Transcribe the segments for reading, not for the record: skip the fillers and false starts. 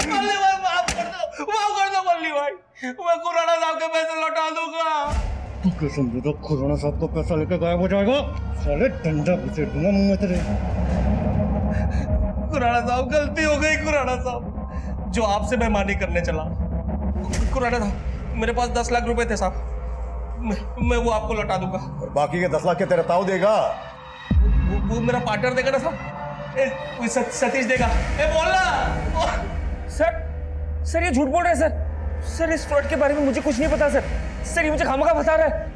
मल्ली भाई माफ कर दो मल्ली भाई, मैं खुराना साहब के पैसे लौटा दूंगा। तू समझो तो खुराना साहब का पैसा लेकर गायब हो जाएगा, साले डंडा घुसेड़ दूंगा मुंह में तेरे। खुराना साहब गलती हो गई, खुराना साहब जो आपसे बेईमानी करने चला। खुराना साहब मेरे पास 10 लाख रुपए थे साहब, मैं वो आपको लौटा दूंगा। और बाकी के 10 लाख के तेरा ताऊ देगा? वो मेरा पार्टनर देगा ना साहब, सतीश देगा। बोलना सर ये झूठ बोल रहे हैं सर इस फ्रॉड के बारे में मुझे कुछ नहीं पता सर ये मुझे खामखा फंसा रहा है,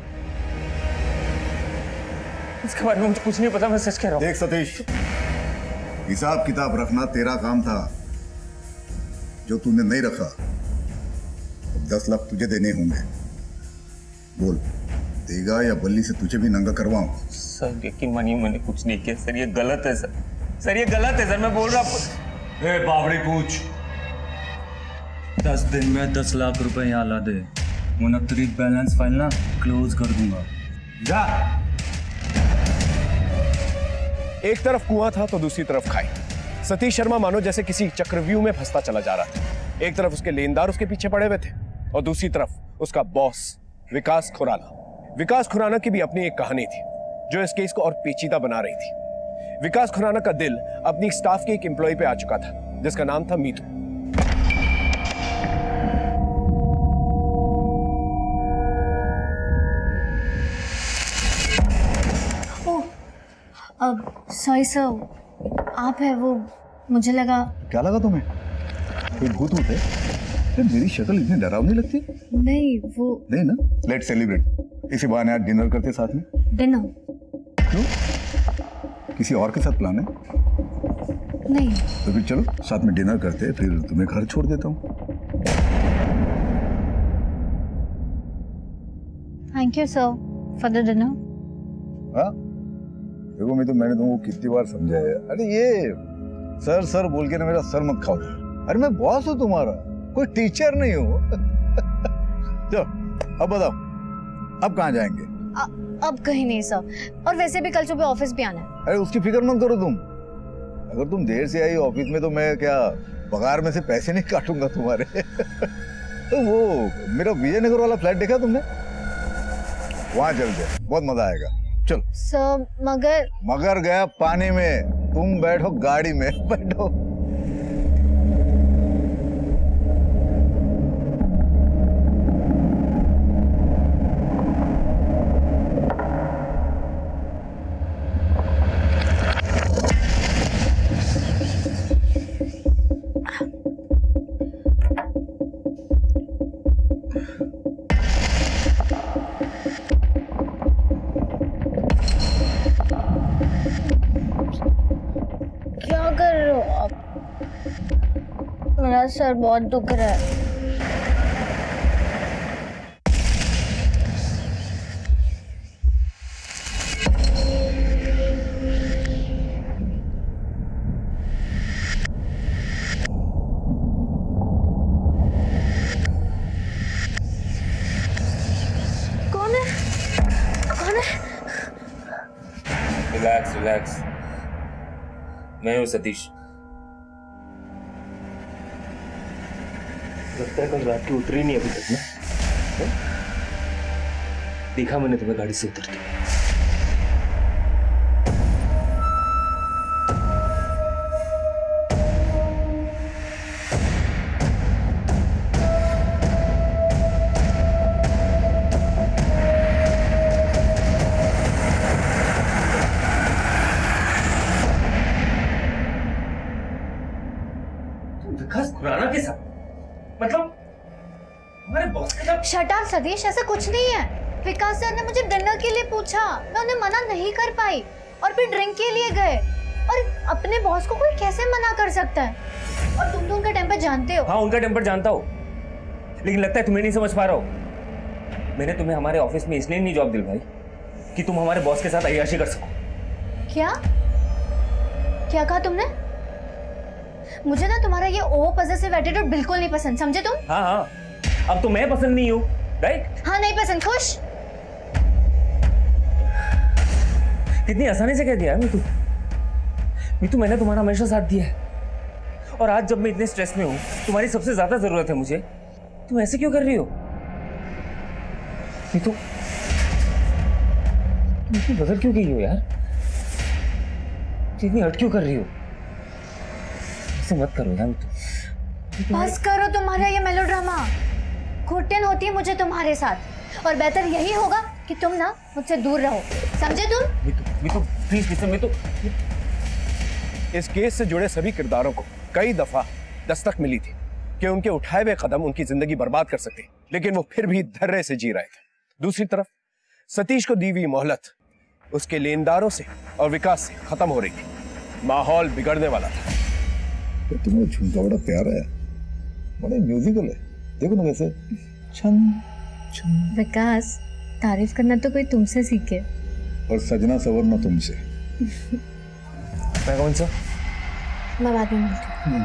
इसके बारे में मुझे कुछ नहीं पता, मैं सच कह रहा हूँ। देख सतीश, हिसाब किताब रखना तेरा काम था, जो तूने नहीं रखा। 10 लाख तुझे देने होंगे, बोल देगा या बल्ली से तुझे भी नंगा करवाऊं? सर यकीन मानिए मैंने कुछ नहीं किया सर, ये गलत है सर ये गलत है सर, मैं बोल रहा हूँ। ए बावड़ी पूछ, 10 दिन में 10 लाख रुपए यहाँ ला दे, मुनकरीद बैलेंस फाइल ना क्लोज कर दूंगा। जा। एक तरफ कुआं था तो दूसरी तरफ खाई। सतीश शर्मा मानो जैसे किसी चक्रव्यूह में फंसता चला जा रहा था। एक तरफ उसके लेनदार उसके पीछे पड़े हुए थे और दूसरी तरफ उसका बॉस विकास खुराना। विकास खुराना की भी अपनी एक कहानी थी जो इस केस को और पेचीदा बना रही थी। विकास खुराना का दिल अपनी स्टाफ के एक एम्प्लॉय पे आ चुका था जिसका नाम था मीतू। सॉरी सर, आप है वो, मुझे लगा। क्या लगा तुम्हें? कोई भूत होते? मेरी शक्ल इतनी डरावनी लगती? नहीं वो नहीं ना। लेट सेलिब्रेट, इसी बहाने आज डिनर करते साथ में। डिनर? क्यों? किसी और के साथ प्लान है? नहीं। तो फिर चलो साथ में डिनर करते, फिर तुम्हें घर छोड़ देता हूँ। Thank you sir for the dinner. हाँ देखो, मैंने तुमको कितनी बार समझाया, अरे ये सर सर बोल के ना मेरा सर मत खाओ। अरे मैं बॉस हूँ तुम्हारा, कोई टीचर नहीं हूँ। चलो अब बताओ, अब कहाँ जाएंगे? अब कहीं नहीं सर, और वैसे भी कल सुबह ऑफिस भी आना है। अरे उसकी फिक्र मत करो तुम। अगर तुम देर से आई ऑफिस में तो मैं क्या पगार में से पैसे नहीं काटूंगा तुम्हारे। तो वो मेरा विजयनगर वाला फ्लैट देखा तुमने? वहां चलते हैं, बहुत मजा आएगा। चल सर मगर गया पानी में, तुम बैठो गाड़ी में, बैठो। मेरा सर बहुत दुख रहा है। कौन है? रिलैक्स, मैं हूँ सतीश। लगता है कल रात की उतरी नहीं अभी तक ना। देखा मैंने तुम्हें गाड़ी से उतर के। विकास खुराना के साथ, मतलब हमारे बॉस के साथ? शट अप सतीश, ऐसा कुछ नहीं है। विकास सर ने मुझे डिनर के लिए पूछा, मैं उन्हें मना नहीं कर पाई और फिर ड्रिंक के लिए गए। और अपने बॉस को कोई कैसे मना कर सकता है? और तुम तो उनका टेम्पर जानते हो। हाँ उनका टेम्पर जानता हो, लेकिन लगता है तुम्हें नहीं समझ पा रहा हो। मैंने तुम्हें हमारे ऑफिस में इसलिए नहीं जॉब दिलवाई कि तुम हमारे बॉस के साथ अय्याशी कर सको। क्या क्या कहा तुमने? मुझे ना तुम्हारा ये ओवर पॉसेसिव एटीट्यूड बिल्कुल नहीं पसंद, समझे तुम? हाँ अब तो मैं पसंद नहीं हूँ, राइट? हाँ नहीं पसंद। खुश? कितनी आसानी से कह दिया है मीतू। मैंने तुम्हारा हमेशा साथ दिया है और आज जब मैं इतने स्ट्रेस में हूँ, तुम्हारी सबसे ज्यादा जरूरत है मुझे, तुम ऐसे क्यों कर रही हो? तुम इतनी बदल क्यों गई हो यार? इतनी हट क्यों कर रही हो? ऐसे मत करो यार। बस करो तुम्हारा ये मेलोड्रामा। घुटन होती है मुझे तुम्हारे साथ, और बेहतर यही होगा कि तुम ना मुझसे दूर रहो, समझे तुम? Mitu please listen. मितु, इस केस से जुड़े सभी किरदारों को कई दफा दस्तक मिली थी कि उनके उठाए हुए कदम उनकी जिंदगी बर्बाद कर सकते, लेकिन वो फिर भी धैर्य से जी रहे थे। दूसरी तरफ सतीश को दी हुई मोहलत उसके लेनदारों से और विकास से खत्म हो रही थी। माहौल बिगड़ने वाला था। तो तुम्हें झुमका बड़ा प्यारा है, बड़ा म्यूजिकल है, देखो ना कैसे छन छन। विकास, तारीफ करना तो कोई तुमसे सीखे, और सजना सवरना तुमसे। मैं कौन सा? मैं बाद में मिलती हूँ।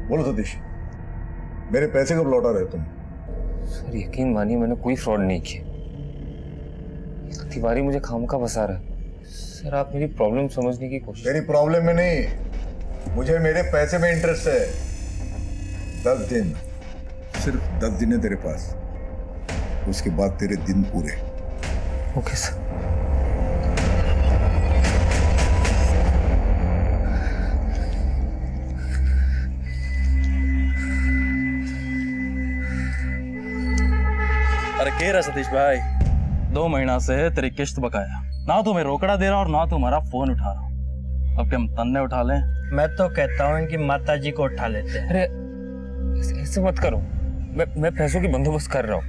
बोलो सतीश, मेरे पैसे कब लौटा रहे तुम? सर यकीन मानिए मैंने कोई फ्रॉड नहीं किया। तिवारी मुझे खामखा फंसा रहा है। सर आप मेरी प्रॉब्लम समझने की कोशिश। तेरी प्रॉब्लम में नहीं, मुझे मेरे पैसे में इंटरेस्ट है। 10 दिन, सिर्फ 10 दिन है तेरे पास, उसके बाद तेरे दिन पूरे। Okay sir. अरे कह रहा सतीश भाई, 2 महीना से तेरी किश्त बकाया, ना तुम्हें रोकड़ा दे रहा और ना तुम्हारा फोन उठा रहा। अब क्या हम तन्ने उठा लें? मैं तो कहता हूँ इनकी माता जी को उठा लेते हैं। अरे ऐसे मत करो, मैं पैसों की बंदोबस्त कर रहा हूँ।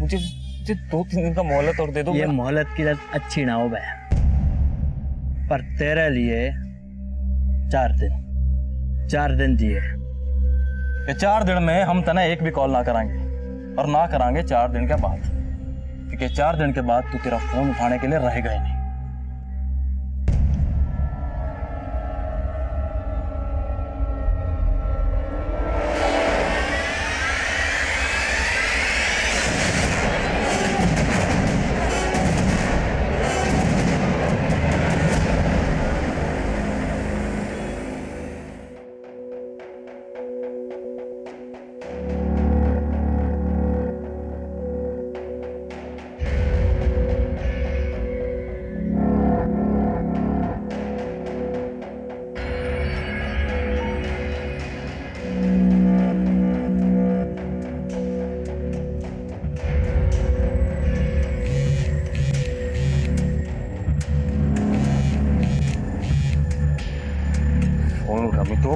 मुझे 2-3 दिन का मोहलत और दे दो। ये मोहलत की लत अच्छी ना हो बे, पर तेरे लिए 4 दिन दिए। ये 4 दिन में हम तने एक भी कॉल ना कराएंगे, और ना कराएंगे 4 दिन के बाद, क्योंकि 4 दिन के बाद तू तेरा फोन उठाने के लिए रहेगा ही नहीं। फोन उठा मितु।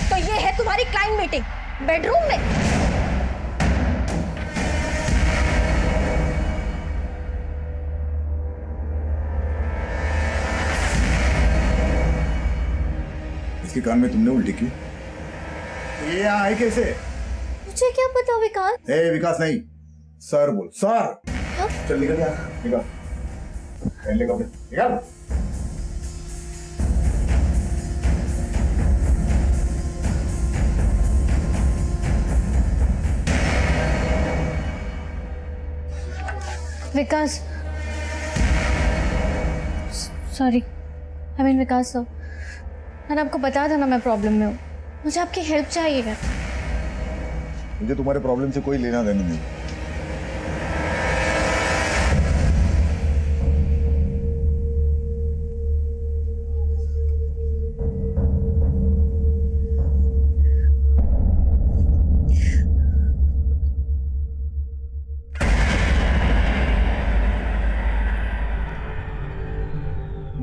तो ये है तुम्हारी क्लाइंट मीटिंग बेडरूम में? इसके कान में तुमने उल्टी की? ये यहाँ आए कैसे? मुझे क्या पता विकास। ए विकास नहीं, सर बोल, सर। हाँ? चल निकल यहाँ, निकल, पहन ले कपड़े, निकल। Vikas, sorry, I mean Vikas sir, मैंने आपको बताया था ना मैं प्रॉब्लम में हूँ, मुझे आपकी हेल्प चाहिए है। मुझे तुम्हारे प्रॉब्लम से कोई लेना देना नहीं।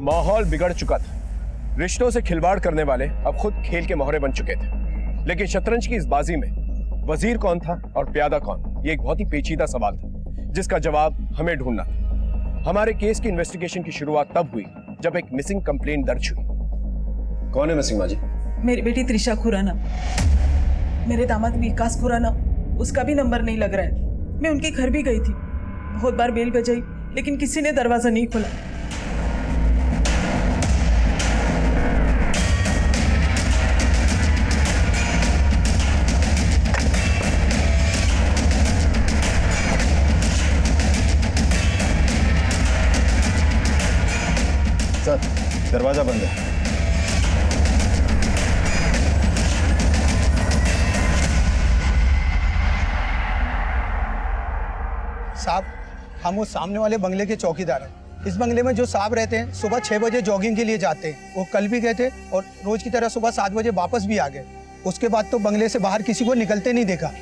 माहौल बिगड़ चुका था। रिश्तों से खिलवाड़ करने वाले अब खुद खेल के मोहरे बन चुके थे। लेकिन शतरंज की इस बाजी में वजीर कौन था और प्यादा कौन, ये एक बहुत ही पेचीदा सवाल था, जिसका जवाब हमें ढूंढना था। हमारे केस की इन्वेस्टिगेशन की शुरुआत तब हुई जब एक मिसिंग कंप्लेंट दर्ज हुई। कौन है मिसिंग माँ जी? मेरी बेटी त्रिशा खुराना, मेरे दामाद विकास खुराना उसका भी नंबर नहीं लग रहा है। मैं उनके घर भी गई थी, बहुत बार बेल बजाई, लेकिन किसी ने दरवाजा नहीं खोला। सर, दरवाजा बंद है। साहब, हम उस सामने वाले बंगले के चौकीदार हैं। इस बंगले में जो साहब रहते हैं सुबह 6 बजे जॉगिंग के लिए जाते हैं। वो कल भी गए थे और रोज की तरह सुबह 7 बजे वापस भी आ गए। उसके बाद तो बंगले से बाहर किसी को निकलते नहीं देखा।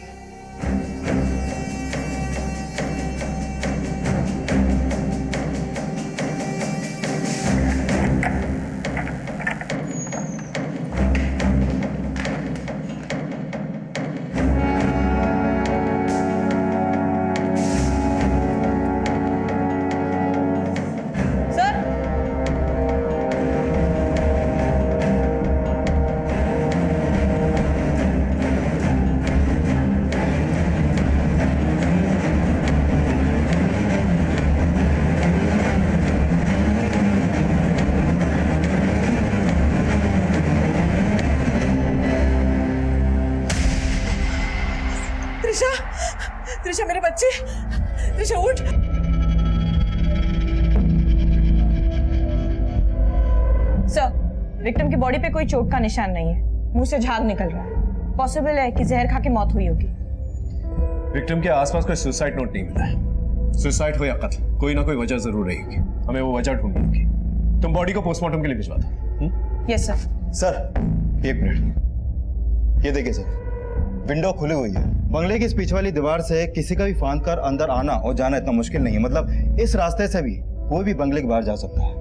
त्रिशा, मेरे बच्चे, त्रिशा उठ। सर, विक्टिम की बॉडी पे कोई चोट का निशान नहीं है, मुंह से झाग निकल रहा है। पॉसिबल है कि जहर खा के मौत हुई होगी। विक्टिम के आसपास कोई सुसाइड नोट नहीं मिला है। सुसाइड हो या कत्ल, कोई ना कोई वजह जरूर रहेगी। हमें वो वजह ढूंढनी होगी। तुम बॉडी को पोस्टमार्टम के लिए भिजवा दो। Yes sir. सर, एक मिनट, ये देखिए सर, विंडो खुली हुई है। बंगले की इस पीछे वाली दीवार से किसी का भी फांद कर अंदर आना और जाना इतना मुश्किल नहीं है। मतलब इस रास्ते से भी कोई भी बंगले के बाहर जा सकता है।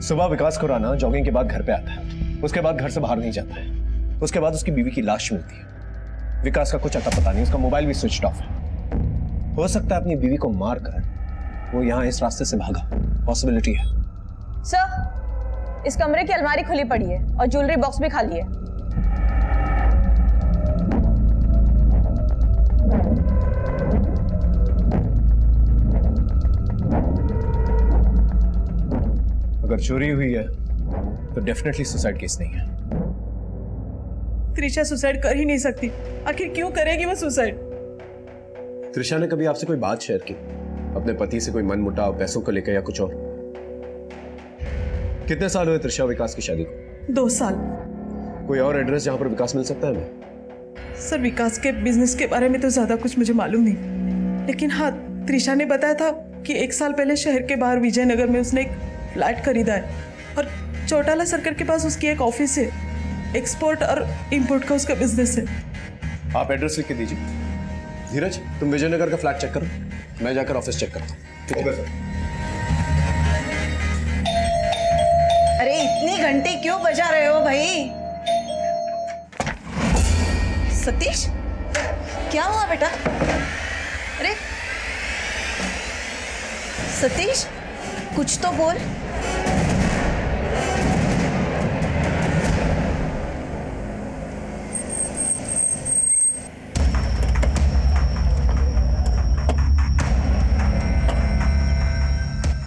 सुबह विकास खुराना जॉगिंग के बाद घर पे आता है, उसके बाद घर से बाहर नहीं जाता है। उसके बाद उसकी बीवी की लाश मिलती है। विकास का कुछ अता पता नहीं, उसका मोबाइल भी स्विच ऑफ है। हो सकता है अपनी बीवी को मारकर वो यहाँ इस रास्ते से भागा। पॉसिबिलिटी है। सर, इस कमरे की अलमारी खुली पड़ी है और ज्वेलरी बॉक्स भी खाली है। अगर चोरी हुई है तो डेफिनेटली सुसाइड केस नहीं है। त्रिशा सुसाइड कर ही नहीं सकती। आखिर क्यों करेगी वो सुसाइड? त्रिशा ने कभी आपसे कोई बात शेयर की? अपने पति से कोई मनमुटाव, पैसों को लेकर या कुछ और? कितने साल हुए त्रिशा विकास की शादी को? 2 साल। कोई और एड्रेस जहां पर विकास मिल सकता है हमें? सर, विकास के बिजनेस के बारे में तो ज्यादा कुछ मुझे मालूम नहीं, लेकिन हाँ, त्रिशा ने बताया था कि 1 साल पहले शहर के बाहर विजयनगर में उसने एक फ्लैट खरीदा है और चौटाला सर्कल के पास उसकी एक ऑफिस है। एक्सपोर्ट और इंपोर्ट का उसका बिजनेस है। आप एड्रेस लिख के दीजिए। धीरज, तुम विजयनगर का फ्लैट चेक करो, मैं जाकर ऑफिस चेक करता हूँ। ठीक है सर। अरे इतनी घंटी क्यों बजा रहे हो भाई? सतीश, क्या हुआ बेटा? अरे सतीश, कुछ तो बोल।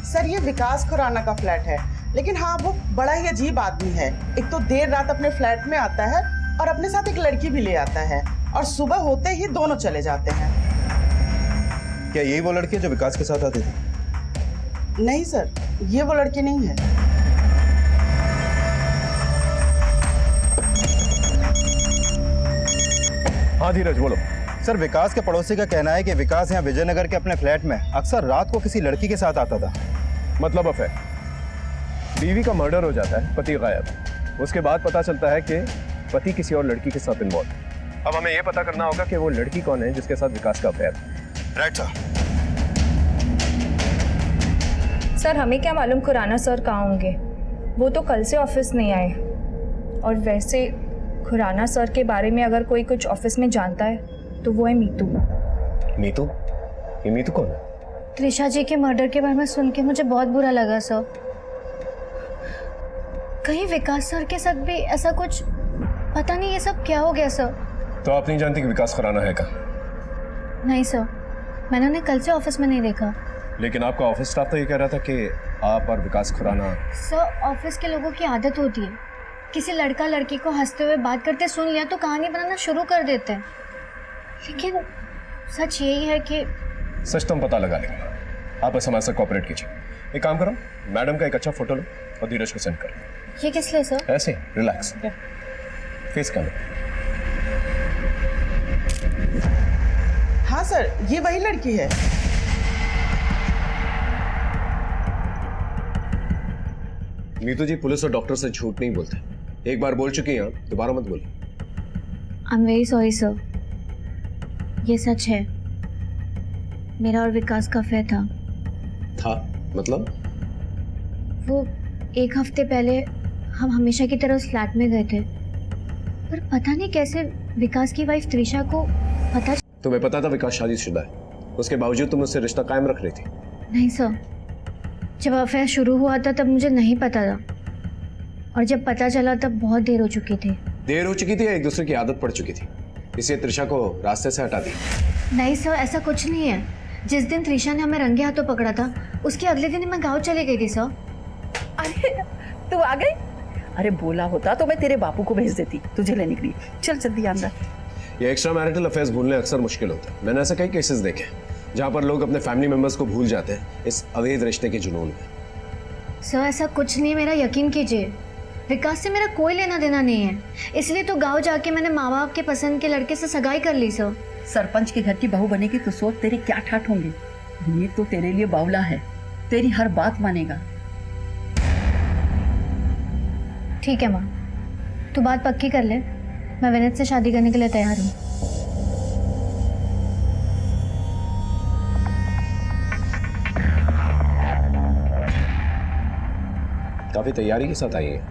सर, ये विकास खुराना का फ्लैट है, लेकिन हाँ, वो बड़ा ही अजीब आदमी है। एक तो देर रात अपने फ्लैट में आता है और अपने साथ एक लड़की भी ले आता है और सुबह होते ही दोनों चले जाते हैं। क्या यही वो लड़की है जो विकास के साथ आती थी? नहीं सर, ये वो लड़की नहीं है। हाँ धीरज, बोलो। सर, विकास के पड़ोसी का कहना है कि विकास यहाँ विजयनगर के अपने फ्लैट में अक्सर रात को किसी लड़की के साथ आता था। मतलब अफेयर। बीवी का मर्डर हो जाता है, पति गायब। उसके बाद पता चलता है कि पति किसी और लड़की के साथ इन्वॉल्व। अब हमें यह पता करना होगा कि वो लड़की कौन है जिसके साथ विकास का अफेयर है। Right sir. सर, हमें क्या मालूम खुराना सर कहाँ होंगे? वो तो कल से ऑफिस नहीं आए। और वैसे खुराना सर के बारे में अगर कोई कुछ ऑफिस में जानता है तो वो है मीतू। मीतू? ये मीतू कौन है? त्रिशा जी के मर्डर के बारे में सुन के मुझे बहुत बुरा लगा सर। कहीं विकास सर के साथ भी ऐसा कुछ पता नहीं ये सब क्या हो गया सर। तो आप नहीं जानती कि विकास खुराना है क्या? नहीं सर, मैंने उन्हें कल से ऑफिस में नहीं देखा। लेकिन आपका ऑफिस स्टाफ तो ये कह रहा था कि आप और विकास खुराना। सर ऑफिस के लोगों की आदत होती है, किसी लड़का लड़की को हंसते हुए बात करते सुन लिया तो कहानी बनाना शुरू कर देते हैं। लेकिन सच यही है कि सच तो हम पता लगा लेंगे, आप बस हमारे साथ कोऑपरेट कीजिए। एक काम करो, मैडम का एक अच्छा फोटो लो और धीरज को सेंड करो। ये किस लिए सर? ऐसे रिलैक्स, फेस कैमरा। हाँ सर, ये वही लड़की है। मीतू जी पुलिस और डॉक्टर से झूठ नहीं बोलते, एक बार बोल चुकी हैं, दोबारा मत बोलिए। I am very sorry sir, ये सच है, मेरा और विकास का अफेयर था। मतलब? वो एक हफ्ते पहले हम हमेशा की तरह उस फ्लैट में गए थे, पर पता नहीं कैसे विकास की वाइफ त्रिशा को पता। तुम्हें पता था विकास शादीशुदा है, उसके बावजूद तुम उससे रिश्ता कायम रख रही थी? नहीं सर, जब अफेयर शुरू हुआ था तब मुझे नहीं पता था, और जब पता चला तब बहुत देर हो चुकी थी। देर हो चुकी थी या एक दूसरे की आदत पड़ चुकी थी, इसलिए त्रिशा को रास्ते से हटा दी? नहीं सर, ऐसा कुछ नहीं है। जिस दिन त्रिशा ने हमें रंगे हाथों पकड़ा था उसके अगले दिन मैं गाँव चली गई थी सर। अरे तू आ गई? अरे बोला होता तो मैं तेरे बापू को भेज देती तुझे लेने के लिए। चल जल्दी अंदर। ये एक्स्ट्रा मैरिटल अफेयर्स भूलने अक्सर मुश्किल होता है। मैंने ऐसे कई केसेस देखे जहाँ पर लोग अपने फैमिली मेंबर्स को भूल जाते हैं इस अवैध रिश्ते के जुनून में। सर ऐसा कुछ नहीं, मेरा यकीन कीजिए, विकास से मेरा कोई लेना देना नहीं है, इसलिए तो गांव जाके मैंने माँ बाप के पसंद के लड़के से सगाई कर ली सर। सरपंच के घर की बहू बनेगी तो सोच तेरे क्या ठाठ होंगे। ये तो तेरे लिए बावला है, तेरी हर बात मानेगा। ठीक है माँ, तू बात पक्की कर ले, मैं विनीत से शादी करने के लिए तैयार हूँ। काफी तैयारी के साथ आई है।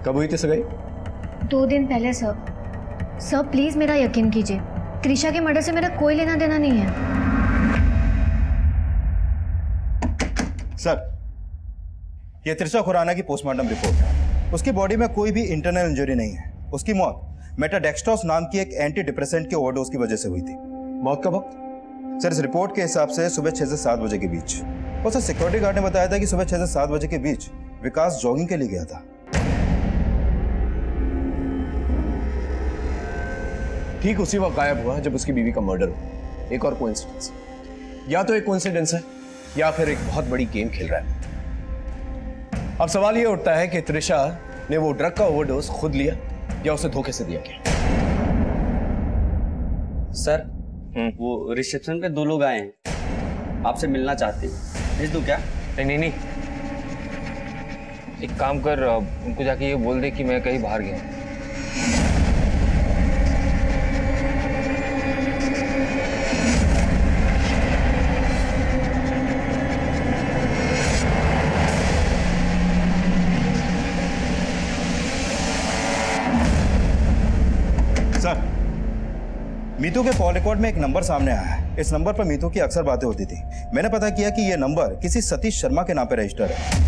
कब हुई थी सगाई? 2 दिन पहले सर। सर प्लीज मेरा यकीन कीजिए, त्रिशा के मर्डर से मेरा कोई लेना देना नहीं है। सर, ये त्रिशा खुराना की पोस्टमार्टम रिपोर्ट है। उसकी बॉडी में कोई भी इंटरनल इंजरी नहीं है। उसकी मौत मेटाडेक्सट्रॉस नाम की एक एंटी डिप्रेसेंट के ओवरडोज की वजह से हुई थी। मौत का वक्त? सर इस रिपोर्ट के हिसाब से सुबह 6 से 7 बजे के बीच। और सर सिक्योरिटी गार्ड ने बताया था कि सुबह 6 से 7 बजे के बीच विकास जॉगिंग के लिए गया था। ठीक उसी वक्त गायब हुआ जब उसकी बीवी का मर्डर हुआ। एक और कोइंसिडेंस, या तो एक कोइंसिडेंस है या फिर एक बहुत बड़ी गेम खेल रहा है। अब सवाल यह उठता है कि त्रिशा ने वो ड्रग का ओवरडोज खुद लिया या उसे धोखे से दिया गया। सर वो रिसेप्शन पे 2 लोग आए हैं, आपसे मिलना चाहते हैं, भेज दूं क्या? नहीं नहीं, एक काम कर, उनको जाके ये बोल दे कि मैं कहीं बाहर गया हूं। सर, मीतू के कॉल रिकॉर्ड में एक नंबर सामने आया है। इस नंबर पर मीतू की अक्सर बातें होती थी। मैंने पता किया कि यह नंबर किसी सतीश शर्मा के नाम पर रजिस्टर है।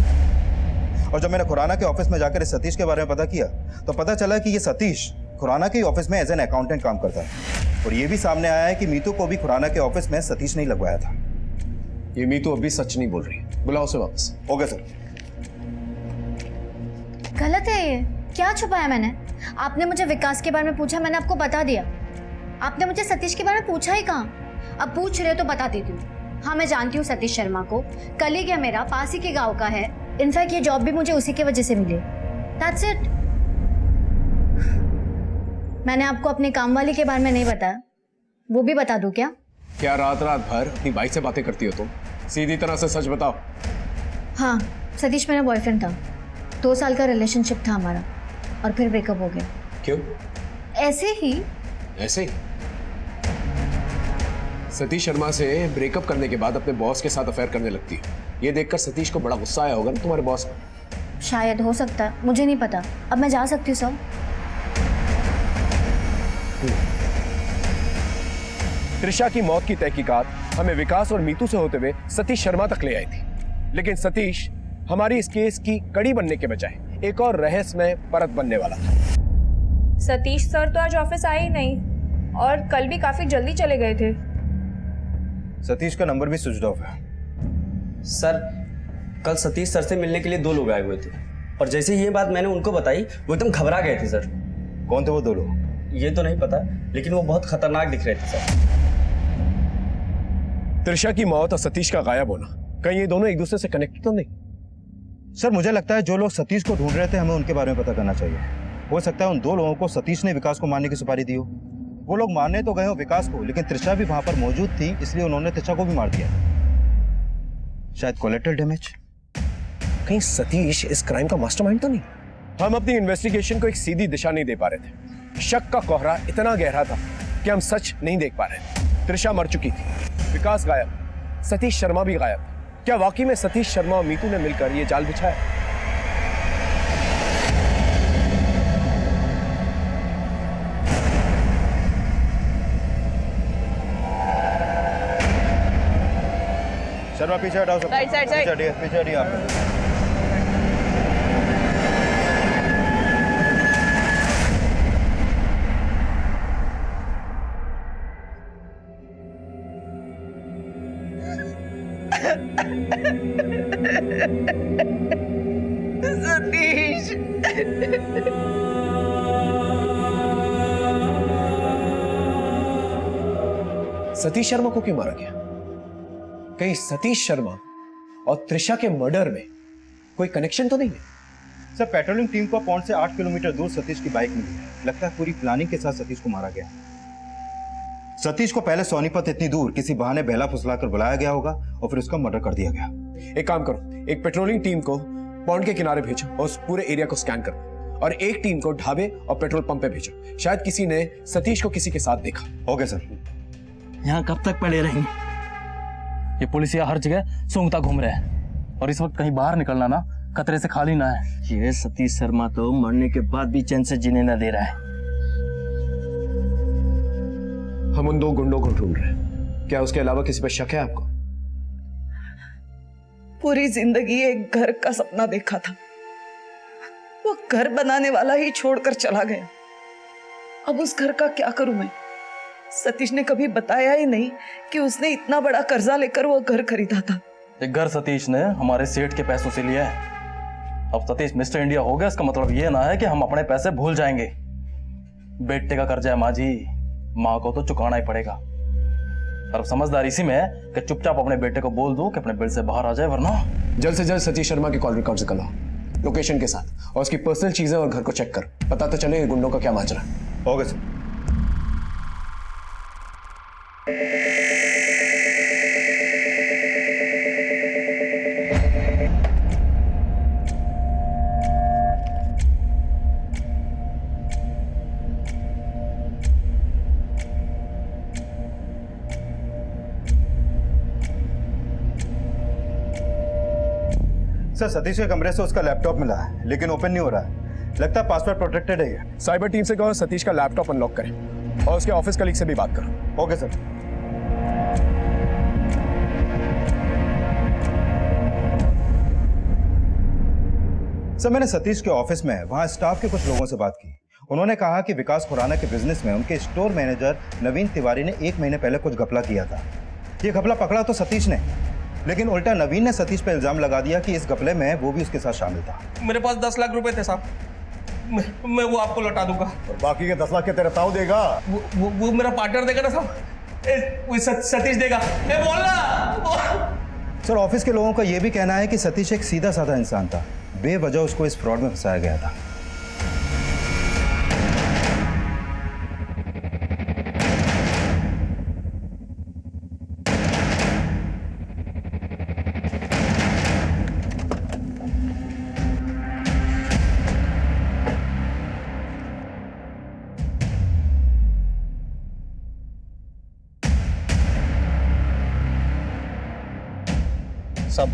और जब मैंने खुराना के ऑफिस में जाकर इस सतीश के बारे में पता किया तो पता चला कि यह सतीश खुराना के ऑफिस में एज एन अकाउंटेंट काम करता है। और यह भी सामने आया है कि मीतू को भी खुराना के ऑफिस में सतीश ने लगवाया था। ये मीतू अभी सच नहीं बोल रही, बुलाओ उसे वापस। Okay sir. गलत है ये, क्या छुपाया मैंने? आपने मुझे विकास के बारे में पूछा, मैंने आपको बता दिया। आपने मुझे सतीश के बारे में पूछा ही कहाँ? अब पूछ रहे हो तो बता देती हूँ। हाँ मैं जानती हूँ सतीश शर्मा को, कलीग है मेरा, पास ही के गांव का है। इनफैक्ट ये जॉब भी मुझे उसी की वजह से मिली। That's it. मैंने आपको अपने काम वाली के बारे में नहीं बताया, वो भी बता दूं क्या? क्या रात रात भर अपनी बाई से बातें करती हो तुम? सीधी तरह से सच बताओ। हाँ, सतीश मेरा बॉयफ्रेंड था, 2 साल का रिलेशनशिप था हमारा, और फिर ब्रेकअप हो गया। क्यों? ऐसे ही। ऐसे ही? सतीश शर्मा से ब्रेकअप करने के बाद अपने बॉस के साथ अफेयर करने लगती है। ये देखकर सतीश को बड़ा गुस्सा आया होगा ना तुम्हारे बॉस को। शायद, हो सकता है, मुझे नहीं पता। अब मैं जा सकती हूँ सर? त्रिशा की मौत की तहकीकात हमें विकास और मीतू से होते हुए सतीश शर्मा तक ले आई थी, लेकिन सतीश हमारी इस केस की कड़ी बनने के बजाय एक और रहस्यमय परत बनने वाला था। सतीश सर तो आज ऑफिस आए ही नहीं और कल भी काफी जल्दी चले गए थे। सतीश का नंबर भी स्विच ऑफ है। सर कल सतीश सर से मिलने के लिए 2 लोग आए हुए थे और जैसे ही ये बात मैंने उनको बताई वो एकदम घबरा गए थे सर। कौन थे वो 2 लोग? ये तो नहीं पता, लेकिन वो बहुत खतरनाक दिख रहे थे सर। त्रिशा की मौत और सतीश का गायब होना, कहीं ये दोनों एक दूसरे से कनेक्टेड तो नहीं? सर मुझे लगता है जो लोग सतीश को ढूंढ रहे थे हमें उनके बारे में पता करना चाहिए। हो सकता है उन 2 लोगों को सतीश ने विकास को मारने की सुपारी दी हो। वो लोग मारने तो गए हो विकास को, लेकिन त्रिशा भी वहां पर मौजूद थी, इसलिए उन्होंने त्रिशा को भी मार दिया। शायद कोलेटरल डैमेज। कहीं सतीश इस क्राइम का मास्टरमाइंड तो नहीं? हम अपनी इन्वेस्टिगेशन को एक सीधी दिशा नहीं दे पा रहे थे। शक का कोहरा इतना गहरा था कि हम सच नहीं देख पा रहे थे। त्रिशा मर चुकी थी, विकास गायब, सतीश शर्मा भी गायब। क्या वाकई में सतीश शर्मा और मीतू ने मिलकर ये जाल बिछाया? शर्मा पीछे हटाओ सब। Right side, side. पीछे हटिए आप। सतीश सतीश शर्मा को क्यों मारा गया? कहीं सतीश शर्मा और त्रिशा के मर्डर में कोई कनेक्शन तो नहीं है? सर पेट्रोलिंग टीम को पौंड से 8 किलोमीटर दूर सतीश की बाइक मिली है। लगता है पूरी प्लानिंग के साथ सतीश को मारा गया। सतीश को पहले सोनीपत इतनी दूर किसी बहाने बहला फुसलाकर बुलाया गया होगा और फिर उसका मर्डर कर दिया गया। एक काम करो, एक पेट्रोलिंग टीम को पौंड के किनारे भेजो और उस पूरे एरिया को स्कैन करो, और एक टीम को ढाबे और पेट्रोल पंप पे भेजो। शायद किसी ने सतीश को किसी के साथ देखा। Okay sir. यहाँ कब तक पड़े रहेंगे? ये पुलिसिया हर जगह सूंघता घूम रहे हैं और इस वक्त कहीं बाहर निकलना ना खतरे से खाली ना है। ये सतीश शर्मा तो मरने के बाद भी चैन से जीने न दे रहा है। हम उन 2 गुंडों को ढूंढ रहे हैं। क्या उसके अलावा किसी पर शक है आपको? पूरी जिंदगी एक घर का सपना देखा था, वो घर बनाने वाला ही छोड़कर चला गया। अब उस घर का क्या करूं मैं? सतीश ने कभी बताया ही नहीं कि उसने इतना बड़ा कर्जा लेकर वो घर खरीदा था। एक घर सतीश ने हमारे सेठ के पैसों से लिया है। अब सतीश मिस्टर इंडिया हो गया, इसका मतलब ये ना है कि हम अपने पैसे भूल जाएंगे। बेटे का कर्जा है माँ जी, माँ को तो चुकाना ही पड़ेगा। और समझदारी इसी में है कि चुपचाप अपने बेटे को बोल दो कि अपने बिल से बाहर आ जाए, वरना जल्द से जल्द सतीश शर्मा के कॉल रिकॉर्ड्स निकालो, लोकेशन के साथ, और उसकी पर्सनल चीजें और घर को चेक कर। पता तो चले गुंडों का क्या माजरा है। Okay sir. सर सतीश के कमरे से उसका लैपटॉप मिला है, लेकिन ओपन नहीं हो रहा है। लगता है पासवर्ड प्रोटेक्टेड है ये। साइबर टीम से कहो सतीश का लैपटॉप अनलॉक करें और उसके ऑफिस कलीग से भी बात करो। Okay sir. सर मैंने सतीश के ऑफिस में वहां स्टाफ के कुछ लोगों से बात की। उन्होंने कहा कि विकास खुराना के बिजनेस में उनके स्टोर मैनेजर नवीन तिवारी ने 1 महीने पहले कुछ घपला किया था। ये घपला पकड़ा तो सतीश ने, लेकिन उल्टा नवीन ने सतीश पर इल्जाम लगा दिया कि इस घपले में वो भी उसके साथ शामिल था। मेरे पास 10 लाख रुपए थे साहब, मैं वो आपको लौटा दूंगा। और बाकी के 10 लाख के तेरा ताऊ देगा? वो मेरा पार्टनर देगा ना साहब, सतीश देगा। सर ऑफिस के लोगों का यह भी कहना है कि सतीश एक सीधा साधा इंसान था, बेवजह उसको इस फ्रॉड में फंसाया गया था। सब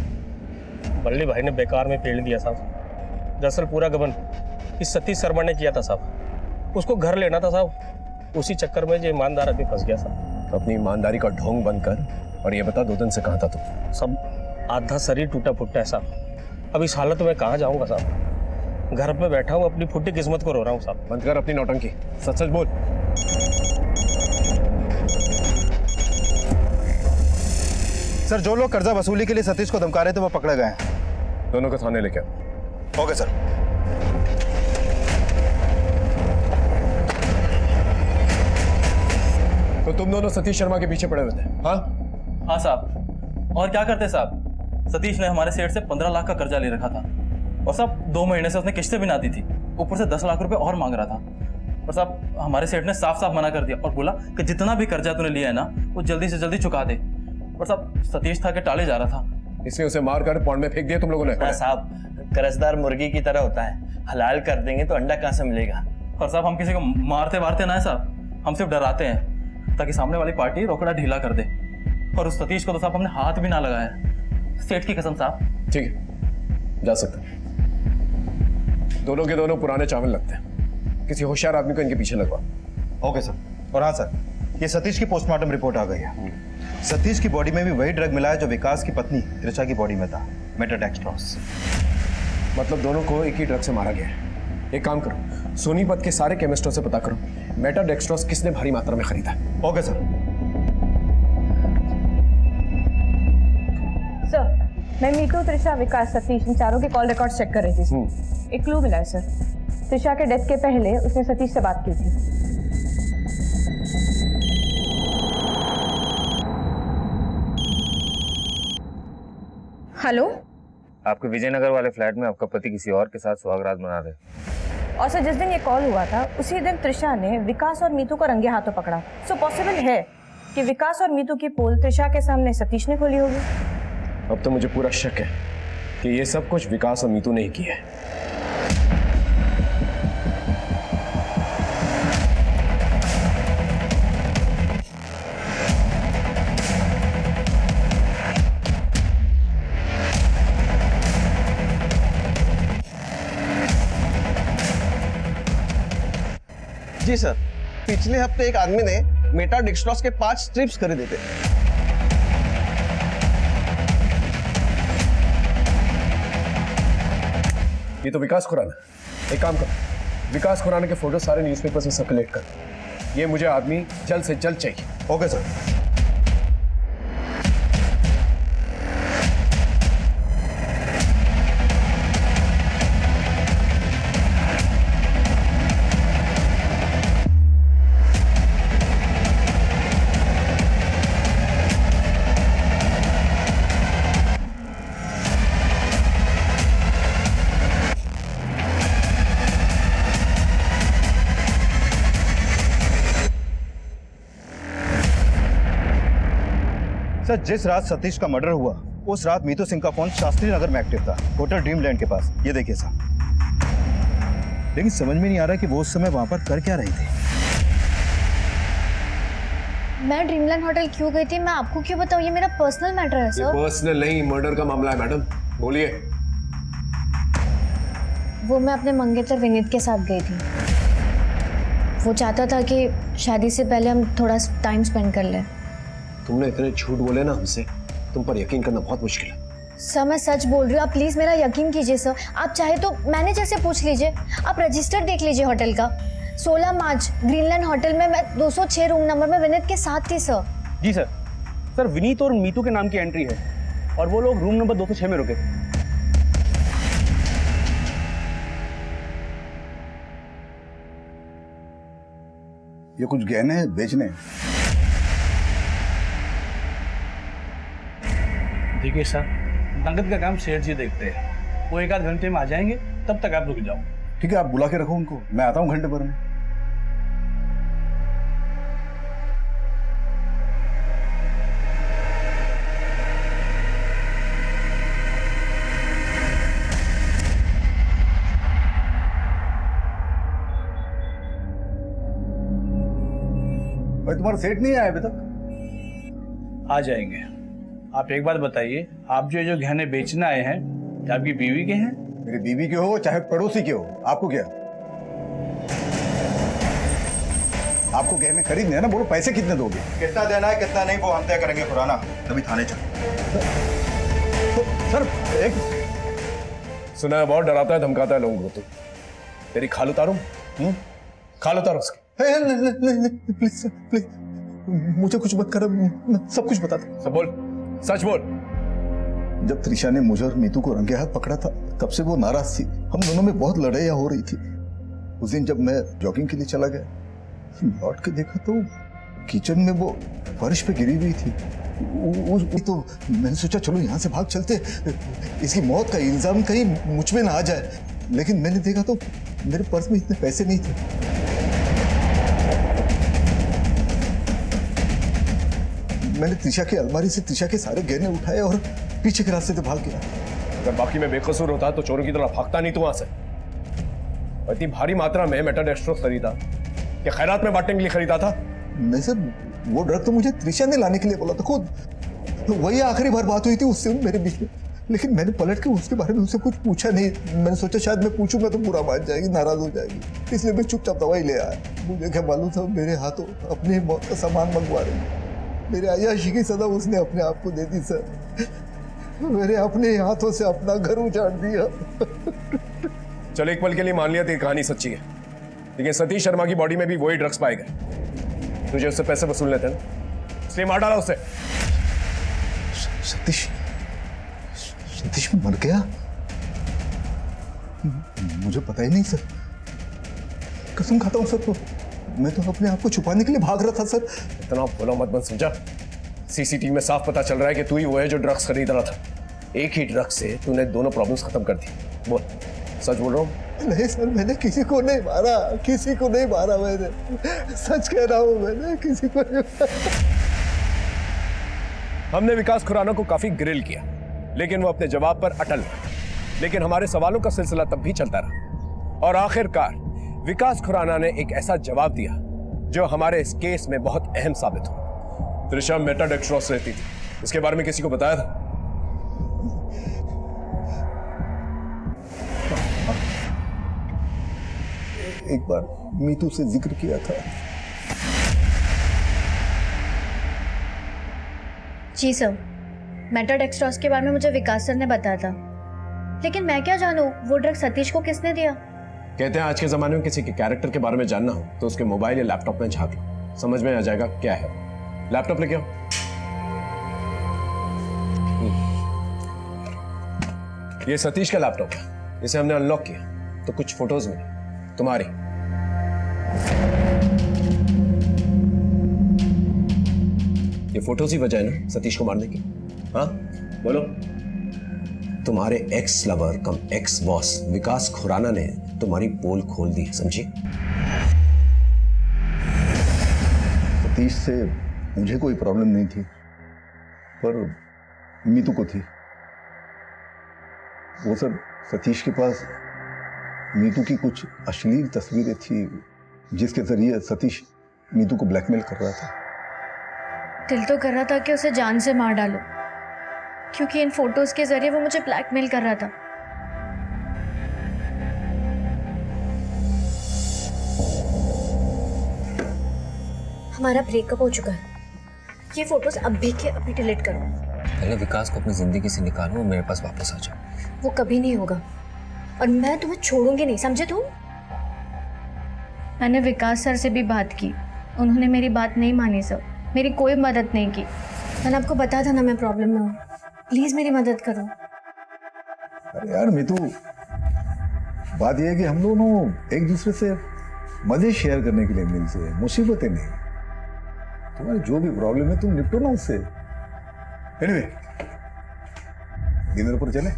बल्ली भाई ने बेकार में पेड़ दिया साहब। दरअसल पूरा गबन इस सतीश शर्मा ने किया था साहब। उसको घर लेना था साहब, उसी चक्कर में जो ईमानदार आदमी फंस गया साहब। अपनी ईमानदारी का ढोंग बंद कर और ये बता 2 दिन से कहाँ था तू? सब आधा शरीर टूटा फुटा है साहब। अब इस हालत में कहाँ जाऊँगा साहब? घर पे बैठा हूँ, अपनी फुट्टी किस्मत को रो रहा हूँ साहब। बंद कर अपनी नौटंकी, सच सच बोल। सर, जो लोग कर्जा वसूली के लिए सतीश को धमका रहे थे वो पकड़े गए हैं। दोनों को थाने लेके आओ। Okay sir. तो तुम दोनों सतीश शर्मा के पीछे पड़े हुए थे? हाँ हाँ साहब, और क्या करते साहब। सतीश ने हमारे सेठ से 15 लाख का कर्जा ले रखा था और साहब 2 महीने से उसने किस्तें भी ना दी थी, ऊपर से 10 लाख रुपए और मांग रहा था। और साहब हमारे सेठ ने साफ साफ मना कर दिया और बोला कि जितना भी कर्जा तूने लिया है ना वो जल्दी से जल्दी चुका दे। और साहब सतीश था कि टाले जा रहा था, इसलिए उसे मार कर पौंड में फेंक दिया तुम लोगों ने? साहब, कर्जदार मुर्गी की तरह होता है, हलाल कर देंगे तो अंडा कहाँ से मिलेगा। और साहब हम किसी को मारते वारते ना है साहब, हम सिर्फ डराते हैं ताकि सामने वाली पार्टी रोकड़ा ढीला कर दे। और उस सतीश को तो साहब हमने हाथ भी ना लगाया, सेठ की कसम साहब। ठीक है, जा सकते हैं। दोनों के दोनों पुराने चावल लगते हैं, किसी होशियार आदमी को इनके पीछे लगवा। Okay sir. और हाँ सर, ये सतीश की पोस्टमार्टम रिपोर्ट आ गई है। सतीश की बॉडी में भी वही ड्रग मिला है जो विकास की पत्नी त्रिशा की बॉडी में था, मेटाडेक्स्ट्रोस। मतलब दोनों को एक ही ड्रग से मारा गया है। एक काम करो, सोनीपत के सारे केमिस्टों से पता करो मेटाडेक्स्ट्रोस किसने भारी मात्रा में खरीदा। Okay sir. सर, मैं मीतू, त्रिशा, विकास, सतीश इन चारों के कॉल रिकॉर्ड चेक कर रही थी। एक क्लू मिला है सर। त्रिशा के डेथ के पहले उसने सतीश से बात की थी। हेलो, आपके विजयनगर वाले फ्लैट में आपका पति किसी और के साथ सुहागरात मना रहे। और सर जिस दिन ये कॉल हुआ था उसी दिन त्रिशा ने विकास और मीतू को रंगे हाथों पकड़ा। सो पॉसिबल है कि विकास और मीतू की पोल त्रिशा के सामने सतीश ने खोली होगी। अब तो मुझे पूरा शक है कि ये सब कुछ विकास और मीतू ने ही किया है। जी सर, पिछले हफ्ते एक आदमी ने मेटाडेक्स्ट्रोस के 5 स्ट्रिप्स खरीदे थे। ये तो विकास खुराना। एक काम करो, विकास खुराना के फोटो सारे न्यूज़पेपर में सर्कुलेट कर। ये मुझे आदमी जल्द से जल्द चाहिए। Okay sir. सर, जिस रात सतीश का मर्डर हुआ उस रात मीतू सिंह का फोन शास्त्री नगर में एक्टिव था, होटल ड्रीमलैंड के पास। ये देखिए सर। लेकिन समझ में नहीं आ रहा कि वो उस समय वहां पर कर क्या रही थी। मैं ड्रीमलैंड होटल क्यों गई थी मैं आपको क्यों बताऊं, ये मेरा पर्सनल मैटर है सर। पर्सनल नहीं, मर्डर का मामला है मैडम, बोलिए। वो मैं अपने मंगेतर विनीत के साथ गई थी। वो चाहता था कि शादी से पहले हम थोड़ा टाइम स्पेंड कर लें। तुमने इतने झूठ बोले ना हमसे, तुम पर यकीन करना बहुत मुश्किल है। सर मैं सच बोल रही हूँ, आप प्लीज मेरा यकीन कीजिए सर। आप चाहे तो मैनेजर से पूछ लीजिए, आप रजिस्टर देख लीजिए होटल का। 16 मार्च ग्रीनलैंड होटल में मैं 206 रूम नंबर में विनीत के साथ थी सर। जी सर। सर, विनीत और मीतू के नाम की एंट्री है और वो लोग रूम नंबर 206 में रुके थे। ये कुछ गहने बेचने? देखिए सर, नगद का काम सेठ जी देखते हैं, वो 1 आध घंटे में आ जाएंगे, तब तक आप रुक जाओ। ठीक है, आप बुला के रखो उनको, मैं आता हूँ घंटे भर में। भाई तुम्हारा सेठ नहीं आया अभी तक? आ जाएंगे। आप एक बात बताइए, आप जो गहने बेचने आए हैं क्या आपकी बीवी के हैं? मेरी बीवी के हो चाहे पड़ोसी के हो, आपको क्या? आपको गहने खरीदने हैं ना, बोलो पैसे कितने दोगे? कितना देना है कितना नहीं वो हम तय करेंगे खुराना, तभी थाने चलो। सर एक सुना है बहुत डराता है धमकाता है लोगों को। तो तेरी खाल उतारूं? खाल उतारो उसकी। नहीं प्लीज सर प्लीज, मुझे कुछ मत कर, मैं सब कुछ बता दूं। सब बोल, सच बोल। जब त्रिशा ने मुझे और मीतू को रंगे हाथ पकड़ा था तब से वो नाराज थी। हम दोनों में बहुत लड़ाइयाँ हो रही थी। उस दिन जब मैं जॉगिंग के लिए चला गया, लौट के देखा तो किचन में वो फर्श पे गिरी हुई थी। तो मैंने सोचा चलो यहाँ से भाग चलते, इसकी मौत का इल्जाम कहीं मुझ में ना आ जाए। लेकिन मैंने देखा तो मेरे पर्स में इतने पैसे नहीं थे। मैंने त्रिशा की अलमारी से त्रिशा के सारे गहने उठाए और पीछे के रास्ते से भाग गया। अगर बाकी में बेकसूर होता तो चोरों की तरह भागता नहीं तू वहां से। इतनी भारी मात्रा में मेटाडेक्स्ट्रोस खरीदा कि खैरात में बांटने के लिए खरीदा था? नहीं सर, वो ड्रग तो मुझे त्रिशा ने लाने के लिए बोला था खुद। तो वही आखिरी बार बात हुई थी उससे मेरे बीच में। लेकिन मैंने पलट के उसके बारे में उससे कुछ पूछा नहीं। मैंने सोचा शायद मैं पूछूंगा तो बुरा मान जाएगी, नाराज हो जाएगी, इसलिए मैं चुपचाप दवाई ले आया। मुझे क्या मालूम था मेरे हाथों अपनी मौत का सामान मंगवा रही। मेरे अय्याशी की सजा उसने अपने आप को दे दी सर। मेरे अपने हाथों से अपना घर उजाड़ दिया। चल एक पल के लिए मान लिया तेरी कहानी सच्ची है, लेकिन सतीश शर्मा की बॉडी में भी वही ड्रग्स पाए गए। तुझे उससे पैसे वसूलने थे ना, इसलिए मार डाला उसे। सतीश मर गया? मुझे पता ही नहीं सर, कसम खाता हूं सर। तो मैं तो अपने आप को छुपाने के लिए भाग रहा था सर। इतना भोला मत बन समझा। सीसीटीवी में साफ पता चल रहा है कि तू ही वो है जो ड्रग्स खरीद रहा था। एक ही ड्रग्स से तूने दोनों प्रॉब्लम्स खत्म कर दी। बोल, सच बोल रहा हूँ? नहीं सर, मैंने किसी को नहीं मारा, किसी को नहीं मारा। मैंने सच कह रहा हूँ, मैंने किसी को नहीं मारा। हमने विकास खुराना को काफी ग्रिल किया, लेकिन वो अपने जवाब पर अटल रहा। लेकिन हमारे सवालों का सिलसिला तब भी चलता रहा और आखिरकार विकास खुराना ने एक ऐसा जवाब दिया जो हमारे इस केस में बहुत अहम साबित हुआ। त्रिशा मेटाडेक्स्ट्रोस रहती थी, इसके बारे में किसी को बताया था? एक बार मीतू से जिक्र किया था। जी सर, मेटाडेक्स्ट्रोस के बारे में मुझे विकास सर ने बताया था, लेकिन मैं क्या जानूं वो ड्रग सतीश को किसने दिया। कहते हैं आज के जमाने में किसी के कैरेक्टर के बारे में जानना हो तो उसके मोबाइल या लैपटॉप में झांक लो, समझ में आ जाएगा क्या है। लैपटॉप लेके आओ। ये सतीश का लैपटॉप है, इसे हमने अनलॉक किया तो कुछ फोटोज मिली तुम्हारी। ये फोटोज ही वजह है ना सतीश को मारने की? हाँ बोलो। तुम्हारे एक्स लवर कम एक्स बॉस विकास खुराना ने तुम्हारी पोल खोल दी, समझी? सतीश से मुझे कोई प्रॉब्लम नहीं थी, पर मीतू को थी। वो सर, सतीश के पास मीतू की कुछ अश्लील तस्वीरें थी जिसके जरिए सतीश मीतू को ब्लैकमेल कर रहा था। दिल तो कर रहा था कि उसे जान से मार डालो, क्योंकि इन फोटोज के जरिए वो मुझे ब्लैकमेल कर रहा था। हमारा ब्रेकअप हो चुका है। ये फोटोज अभी के अभी डिलीट करो। पहले विकास को अपनी जिंदगी से निकालो और मेरे पास वापस आ जाओ। वो कभी नहीं होगा और मैं तुम्हें छोड़ूंगी नहीं, समझे तुम? मैंने विकास सर से भी बात की, उन्होंने मेरी बात नहीं मानी सर, मेरी कोई मदद नहीं की। मैंने आपको बताया था ना मैं प्रॉब्लम में हूँ, प्लीज मेरी मदद करो। अरे यार मीतू, बात यह है कि हम दोनों एक दूसरे से मजे शेयर करने के लिए मिलते हैं, मुसीबतें नहीं। तुम्हारी जो भी प्रॉब्लम है तुम निपटो ना उससे। एनीवे, डिनर पर चले।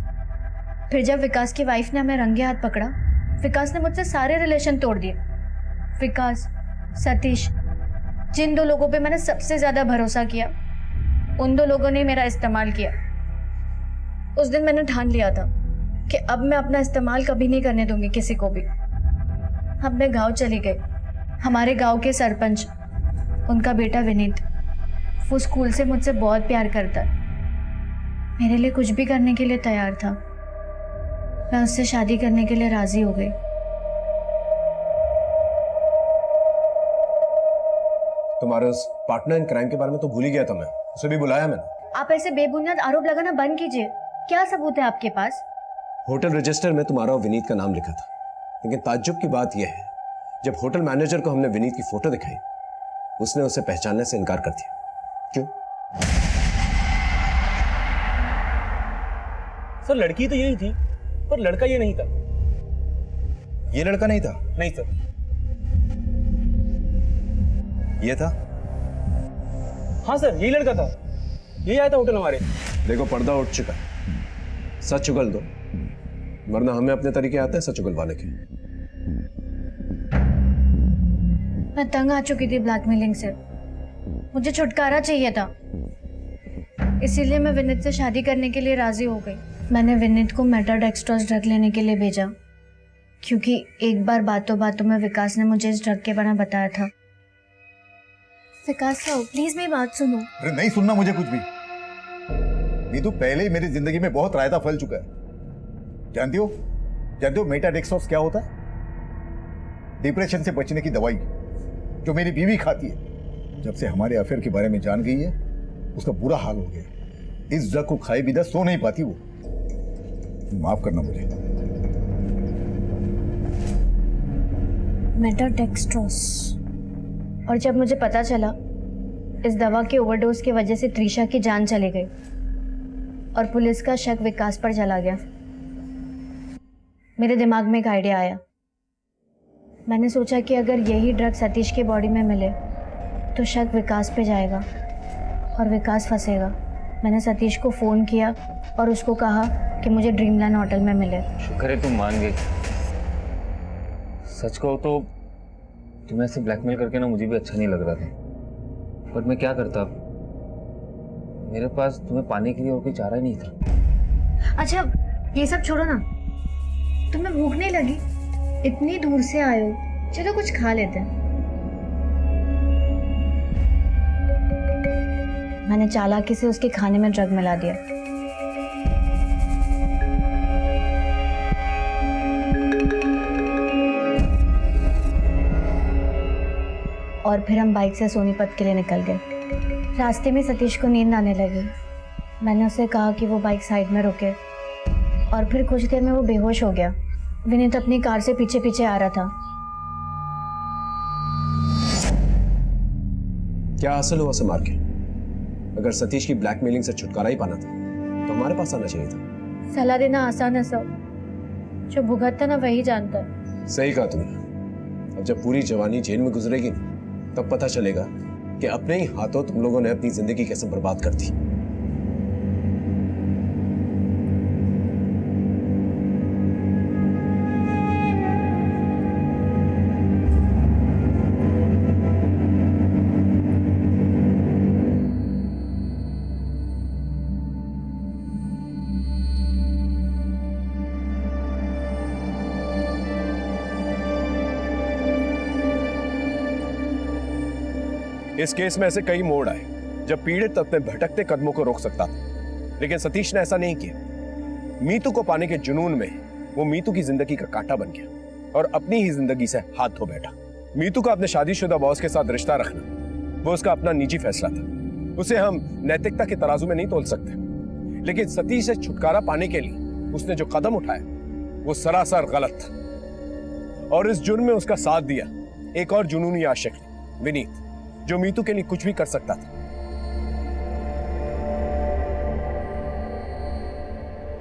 फिर जब विकास की वाइफ ने हमें रंगे हाथ पकड़ा, विकास ने मुझसे सारे रिलेशन तोड़ दिए। विकास, सतीश, जिन दो लोगों पे मैंने सबसे ज्यादा भरोसा किया, उन दो लोगों ने मेरा इस्तेमाल किया। उस दिन मैंने ठान लिया था कि अब मैं अपना इस्तेमाल कभी नहीं करने दूंगी किसी को भी। अब मैं गांव चली गई। हमारे गांव के सरपंच, उनका बेटा विनीत, वो स्कूल से मुझसे बहुत प्यार करता है, मेरे लिए कुछ भी करने के लिए तैयार था। मैं उससे शादी करने के लिए राजी हो गई। तुम्हारे उस पार्टनर इन क्राइम के बारे में तो भूल ही गया था मैं, उसे भी बुलाया मैंने। आप ऐसे बेबुनियाद आरोप लगाना बंद कीजिए। क्या सबूत है आपके पास? होटल रजिस्टर में तुम्हारा और विनीत का नाम लिखा था, लेकिन ताज्जुब की बात यह है, जब होटल मैनेजर को हमने विनीत की फोटो दिखाई, उसने उसे पहचानने से इनकार कर दिया। क्यों? सर लड़की तो यही थी, पर लड़का ये नहीं था। ये लड़का नहीं था? नहीं सर। ये था? हाँ सर, यही लड़का था, यही आया था होटल हमारे। देखो पर्दा उठ चुका है, सच उगल दो, वरना हमें अपने तरीके आते हैं सच उगलवाने के। मैं तंग आ चुकी थी ब्लैकमेलिंग से, मुझे छुटकारा चाहिए था, इसीलिए मैं विनीत से शादी करने के लिए राजी हो गई। मैंने विनीत को मेटाडेक्स्ट्रोस ड्रग लेने के लिए भेजा, क्योंकि एक बार बातों बातों में विकास ने मुझे इस ड्रग के बारे में बताया था। विकास साहब प्लीज मेरी बात सुनो। अरे नहीं सुनना मुझे कुछ भी। नीतू पहले ही मेरी जिंदगी में बहुत रायता फैल चुका है। जानती हो मेटाडेक्स्ट्रोस क्या होता है? डिप्रेशन से बचने की दवाई जो मेरी बीवी खाती है। जब से हमारे अफेयर के बारे में जान गई है, उसका बुरा हाल हो गया। इस ड्रग को खाए बिना सो नहीं पाती वो। माफ करना मुझे। मेटाडेक्स्ट्रोस, और जब मुझे पता चला इस दवा के ओवरडोज की वजह से त्रिशा की जान चली गई और पुलिस का शक विकास पर चला गया, मेरे दिमाग में एक आइडिया आया। मैंने सोचा कि अगर यही ड्रग सतीश के बॉडी में मिले तो शक विकास पे जाएगा और विकास फंसेगा। मैंने सतीश को फ़ोन किया और उसको कहा कि मुझे ड्रीमलैंड होटल में मिले। शुक्र है तुम मान गई। सच कहो तो तुम्हें ऐसे ब्लैकमेल करके ना मुझे भी अच्छा नहीं लग रहा था, पर मैं क्या करता, मेरे पास तुम्हें पाने के लिए और कोई चारा ही नहीं था। अच्छा ये सब छोड़ो ना, तुम्हें भूख नहीं लगी? इतनी दूर से आए हो, चलो कुछ खा लेते हैं। मैंने चालाकी से उसके खाने में ड्रग मिला दिया। और फिर हम बाइक से सोनीपत के लिए निकल गए। रास्ते में सतीश को नींद आने लगी। मैंने उसे कहा कि वो बाइक साइड में रुके, और फिर कुछ देर में वो बेहोश हो गया। विनीत अपनी कार से पीछे पीछे आ रहा था। क्या हासिल हुआ उसे मार के? अगर सतीश की ब्लैकमेलिंग से छुटकारा ही पाना था तो हमारे पास आना चाहिए था। सलाह देना आसान है सब, जो भुगतता ना वही जानता है। सही कहा तुमने। अब जब पूरी जवानी जेल में गुजरेगी तब पता चलेगा कि अपने ही हाथों तुम लोगों ने अपनी जिंदगी कैसे बर्बाद कर दी। इस केस में ऐसे कई मोड़ आए जब पीड़ित अपने भटकते कदमों को रोक सकता था, लेकिन सतीश ने ऐसा नहीं किया। मीतू को पाने के जुनून में वो मीतू की जिंदगी का कांटा बन गया और अपनी ही जिंदगी से हाथ धो बैठा। मीतू का अपने शादीशुदा बॉस के साथ रिश्ता रखना वो उसका अपना निजी फैसला था, उसे हम नैतिकता के तराजू में नहीं तोल सकते। लेकिन सतीश से छुटकारा पाने के लिए उसने जो कदम उठाया वो सरासर गलत था, और इस जुर्म में उसका साथ दिया एक और जुनूनी आशिक विनीत, जो मीतू के लिए कुछ भी कर सकता था।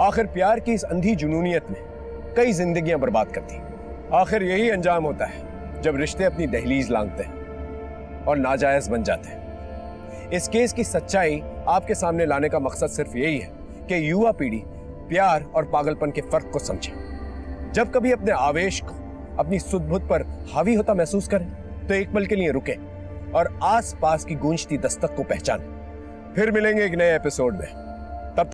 आखिर प्यार की इस अंधी जुनूनियत ने कई जिंदगियां बर्बाद कर दी। आखिर यही अंजाम होता है जब रिश्ते अपनी दहलीज लांघते हैं और नाजायज बन जाते हैं। इस केस की सच्चाई आपके सामने लाने का मकसद सिर्फ यही है कि युवा पीढ़ी प्यार और पागलपन के फर्क को समझे। जब कभी अपने आवेश को अपनी सुध-बुध पर हावी होता महसूस करें तो एक पल के लिए रुके और आस पास की गूंजती दस्तक को पहचानें। फिर मिलेंगे एक नए एपिसोड में।